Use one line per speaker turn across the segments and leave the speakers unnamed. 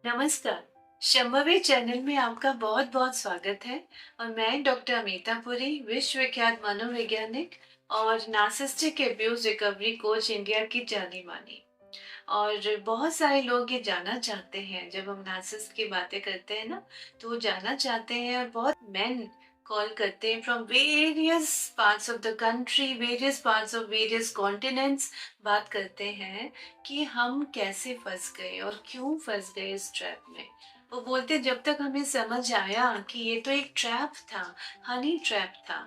नमस्कार। शंभवी चैनल में आपका बहुत बहुत स्वागत है। और मैं डॉक्टर अमिता पुरी, विश्वविख्यात मनोवैज्ञानिक और narcissistic abuse recovery coach India की जानी मानी। और बहुत सारे लोग ये जानना चाहते हैं, जब हम नार्सिसिस्ट की बातें करते हैं ना, तो वो जानना चाहते हैं। और बहुत मेन कॉल करते हैं from various parts of the country, various parts of various continents, बात करते हैं कि हम कैसे फंस गए और क्यों फंस गए इस ट्रैप में। वो बोलते जब तक हमें समझ आया कि ये तो एक ट्रैप था, हनी ट्रैप था।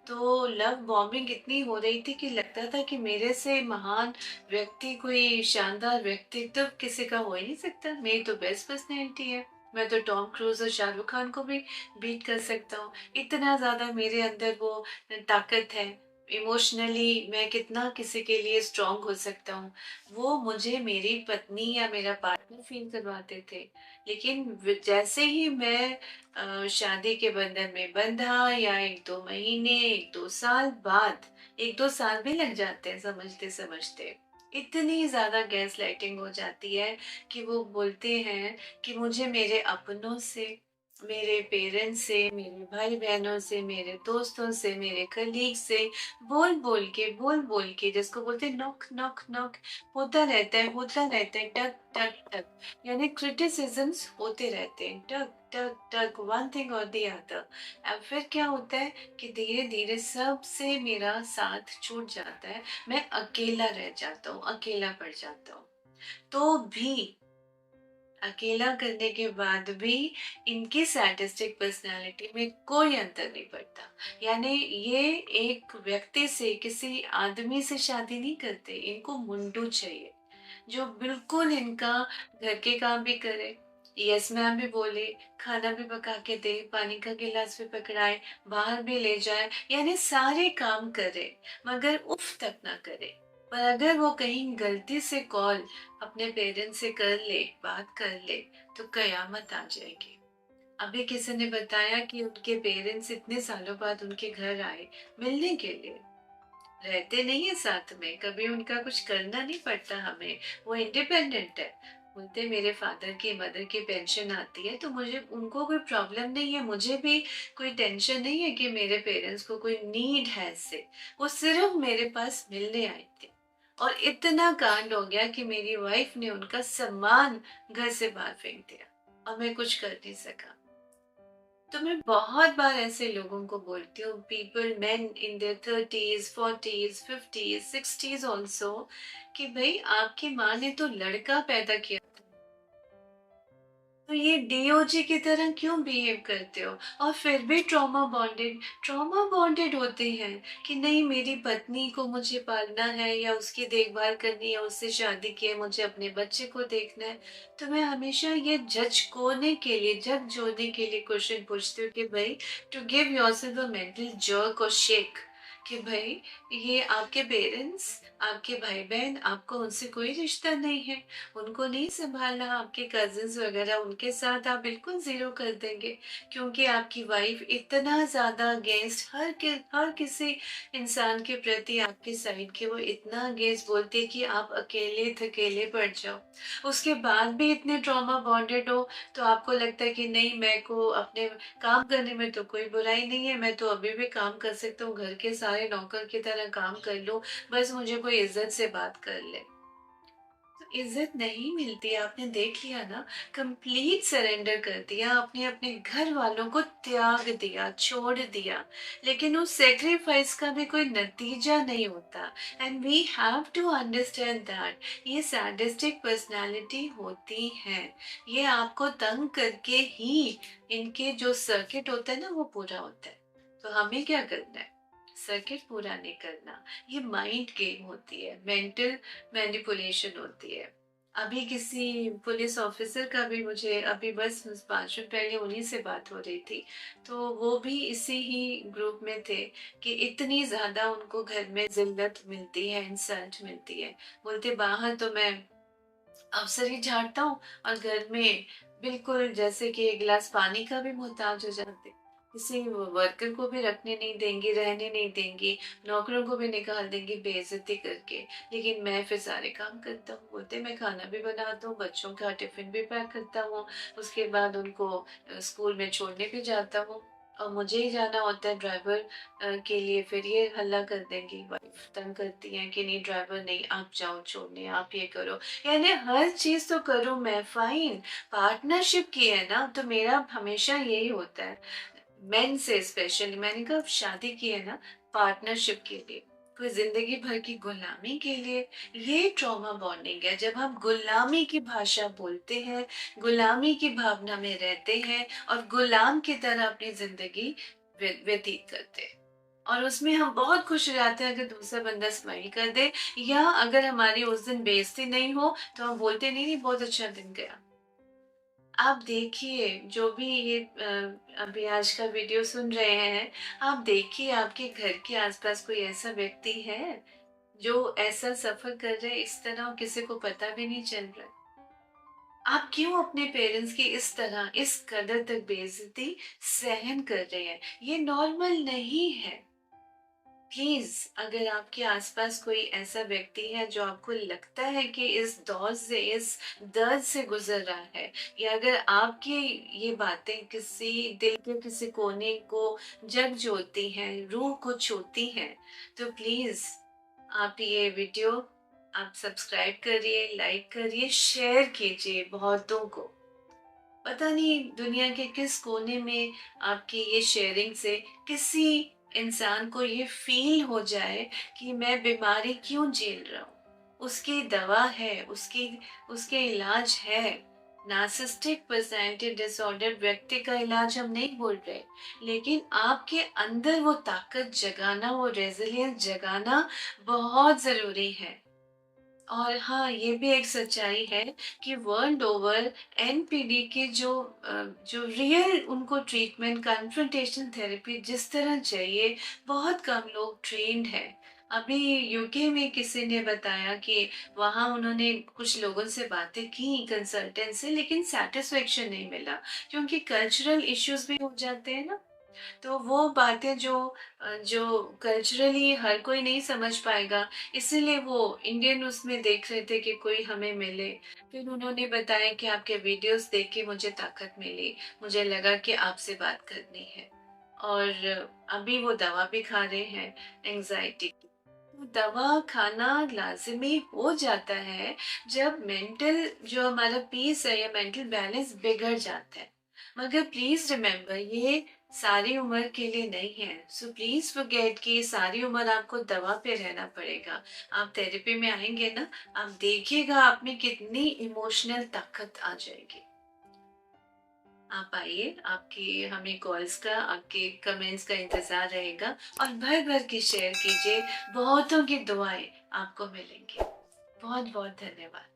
तो लव बॉम्बिंग इतनी हो रही थी कि लगता था कि मेरे से महान व्यक्ति, कोई शानदार व्यक्तित्व किसी का हो ही नहीं सकता। मेरी तो बेस्ट पर्सनैलिटी है। मैं तो टॉम क्रूज और शाहरुख खान को भी बीट कर सकता हूँ। इतना ज्यादा मेरे अंदर वो ताकत है। इमोशनली मैं कितना किसी के लिए स्ट्रांग हो सकता हूँ, वो मुझे मेरी पत्नी या मेरा पार्टनर फील करवाते थे। लेकिन जैसे ही मैं शादी के बंधन में बंधा, या एक दो महीने, एक दो साल बाद, एक दो साल भी लग जाते हैं समझते समझते, इतनी ज्यादा गैस लाइटिंग हो जाती है कि वो बोलते हैं कि मुझे मेरे अपनों से, मेरे पेरेंट्स से, मेरे भाई बहनों से, मेरे दोस्तों से, मेरे कलीग से बोल बोल के, जिसको बोलते हैं नॉक नॉक नॉक, होता रहता है, टक टक टक, यानी क्रिटिसिजम्स होते रहते हैं, टक टक टक, वन थिंग और दी अदर। अब फिर क्या होता है कि धीरे धीरे सबसे मेरा साथ छूट जाता है। मैं अकेला रह जाता हूँ, अकेला पड़ जाता हूँ। तो भी अकेला करने के बाद भी इनकी सैडिस्टिक पर्सनालिटी में कोई अंतर नहीं पड़ता। यानी ये एक व्यक्ति से, किसी आदमी से शादी नहीं करते। इनको मुंडू चाहिए, जो बिल्कुल इनका घर के काम भी करे, यस मैम भी बोले, खाना भी पका के दे, पानी का गिलास भी पकड़ाए, बाहर भी ले जाए, यानी सारे काम करे, मगर उफ तक ना करे। पर अगर वो कहीं गलती से कॉल अपने पेरेंट्स से कर ले, बात कर ले, तो कयामत आ जाएगी। अभी किसी ने बताया कि उनके पेरेंट्स इतने सालों बाद उनके घर आए मिलने के लिए। रहते नहीं है साथ में, कभी उनका कुछ करना नहीं पड़ता हमें, वो इंडिपेंडेंट है। बोलते मेरे फादर की, मदर की पेंशन आती है, तो मुझे, उनको कोई प्रॉब्लम नहीं है, मुझे भी कोई टेंशन नहीं है कि मेरे पेरेंट्स को कोई नीड है इससे। वो सिर्फ मेरे पास मिलने आए थे। और इतना कांड हो गया कि मेरी वाइफ ने उनका सम्मान घर से बाहर फेंक दिया और मैं कुछ कर नहीं सका। तो मैं बहुत बार ऐसे लोगों को बोलती हूँ, people, main in their 30s 40s 50s 60s also, कि भाई आपकी माँ ने तो लड़का पैदा किया, तो ये डीओजी की तरह क्यों बिहेव करते हो? और फिर भी ट्रॉमा बॉन्डेड होते हैं कि नहीं, मेरी पत्नी को मुझे पालना है या उसकी देखभाल करनी है, उससे शादी की है, मुझे अपने बच्चे को देखना है। तो मैं हमेशा ये जज जोड़ने के लिए क्वेश्चन पूछती हूँ कि भाई, to give yourself a mental jerk और शेक, कि भाई ये आपके पेरेंट्स, आपके भाई बहन, आपको उनसे कोई रिश्ता नहीं है, उनको नहीं संभालना। आपके कजिन्स वगैरह, उनके साथ आप बिल्कुल जीरो कर देंगे, क्योंकि आपकी वाइफ इतना ज्यादा अगेंस्ट हर किसी इंसान के प्रति आपकी साइड के, वो इतना अगेंस्ट बोलती है कि आप अकेले थकेले पड़ जाओ। उसके बाद भी इतने ट्रॉमा बॉन्डेड हो, तो आपको लगता है कि नहीं, मैं को अपने काम करने में तो कोई बुराई नहीं है, मैं तो अभी भी काम कर सकता हूँ, घर के सारे नौकर की तरह काम कर लूँ, बस मुझे कोई इज्जत से बात कर ले। तो इज्जत नहीं मिलती, आपने देख लिया ना। कंप्लीट सरेंडर कर दिया, आपने अपने घर वालों को त्याग दिया, छोड़ दिया, लेकिन उस सेक्रीफाइस का भी कोई नतीजा नहीं होता। And we have to understand that ये सैडिस्टिक पर्सनालिटी होती है। ये आपको तंग करके ही इनके जो सर्किट होता है ना, वो पूरा होता है। तो हमें क्या करना है? सर्किट पूरा नहीं करना। ये माइंड गेम होती है, मेंटल मैनिपुलेशन होती है। अभी किसी पुलिस ऑफिसर का भी, मुझे अभी बस 5 मिनट पहले उन्हीं से बात हो रही थी, तो वो भी इसी ही ग्रुप में थे कि इतनी ज्यादा उनको घर में जिल्लत मिलती है, इंसल्ट मिलती है। बोलते बाहर तो मैं अफसर ही झाड़ता हूँ, और घर में बिल्कुल जैसे कि एक गिलास पानी का भी मोहताज हो जाते। किसी वर्कर को भी रखने नहीं देंगी, रहने नहीं देंगी, नौकरों को भी निकाल देंगी बेइज्जती करके। लेकिन मैं फिर सारे काम करता हूँ, बोलते मैं खाना भी बनाता हूँ, बच्चों का टिफिन भी पैक करता हूँ, उसके बाद उनको स्कूल में छोड़ने भी जाता हूँ, और मुझे ही जाना होता है ड्राइवर के लिए। फिर ये हल्ला कर देंगी, वाइफ तंग करती है कि नहीं ड्राइवर नहीं, आप जाओ छोड़ने, आप ये करो। यानी हर चीज तो करूँ मैं, फाइन, पार्टनरशिप की है ना, तो मेरा हमेशा यही होता है मेन से स्पेशली। मैंने कहा शादी की है ना पार्टनरशिप के लिए, कोई जिंदगी भर की गुलामी के लिए। ये ट्रॉमा बॉन्डिंग है, जब हम गुलामी की भाषा बोलते हैं, गुलामी की भावना में रहते हैं और गुलाम की तरह अपनी जिंदगी व्यतीत करते हैं। और उसमें हम बहुत खुश हो जाते हैं अगर दूसरा बंदा स्माइल कर दे, या अगर हमारी उस दिन बेइज्जती नहीं हो तो हम बोलते नहीं, नहीं बहुत अच्छा दिन गया। आप देखिए, जो भी ये अभी आज का वीडियो सुन रहे हैं, आप देखिए आपके घर के आसपास कोई ऐसा व्यक्ति है जो ऐसा सफर कर रहे हैं इस तरह और किसी को पता भी नहीं चल रहा है। आप क्यों अपने पेरेंट्स की इस तरह इस कदर तक बेइज्जती सहन कर रहे हैं? ये नॉर्मल नहीं है। प्लीज, अगर आपके आसपास कोई ऐसा व्यक्ति है जो आपको लगता है कि इस दौर से, इस दर्द से गुजर रहा है, या अगर आपकी ये बातें किसी दिल के किसी कोने को जग जोड़ती हैं, रूह को छूती हैं, तो प्लीज आप ये वीडियो आप सब्सक्राइब करिए, लाइक करिए, शेयर कीजिए बहुतों को। पता नहीं दुनिया के किस कोने में आपकी ये शेयरिंग से किसी इंसान को ये फील हो जाए कि मैं बीमारी क्यों झेल रहा हूँ। उसकी दवा है, उसकी उसके इलाज है। नार्सिसिस्टिक पर्सनैलिटी डिसऑर्डर व्यक्ति का इलाज हम नहीं बोल रहे, लेकिन आपके अंदर वो ताकत जगाना, वो रेजिलियंस जगाना बहुत जरूरी है। और हाँ, ये भी एक सच्चाई है कि वर्ल्ड ओवर एनपीडी के जो रियल उनको ट्रीटमेंट, कन्फ्रंटेशन थेरेपी जिस तरह चाहिए, बहुत कम लोग ट्रेंड है। अभी यूके में किसी ने बताया कि वहाँ उन्होंने कुछ लोगों से बातें की कंसल्टेंट से, लेकिन सेटिस्फेक्शन नहीं मिला, क्योंकि कल्चरल इश्यूज भी हो जाते हैं ना। तो वो बातें जो कल्चरली हर कोई नहीं समझ पाएगा, इसीलिए वो इंडियन उसमें देख रहे थे कि कोई हमें मिले। फिर उन्होंने बताया कि आपके वीडियोस देख के मुझे ताकत मिली, मुझे लगा कि आपसे बात करनी है। और अभी वो दवा भी खा रहे हैं एंजाइटी की। तो दवा खाना लाजमी हो जाता है जब मेंटल जो हमारा पीस है या मेंटल बैलेंस बिगड़ जाता है। मगर प्लीज रिमेम्बर, ये सारी उम्र के लिए नहीं है। सो प्लीज फॉरगेट कि सारी उम्र आपको दवा पे रहना पड़ेगा। आप थेरेपी में आएंगे ना, आप देखिएगा आप में कितनी इमोशनल ताकत आ जाएगी। आप आइए, आपकी हमें कॉल्स का, आपके कमेंट्स का इंतजार रहेगा, और भर भर के शेयर कीजिए, बहुतों की दुआएं आपको मिलेंगी। बहुत बहुत धन्यवाद।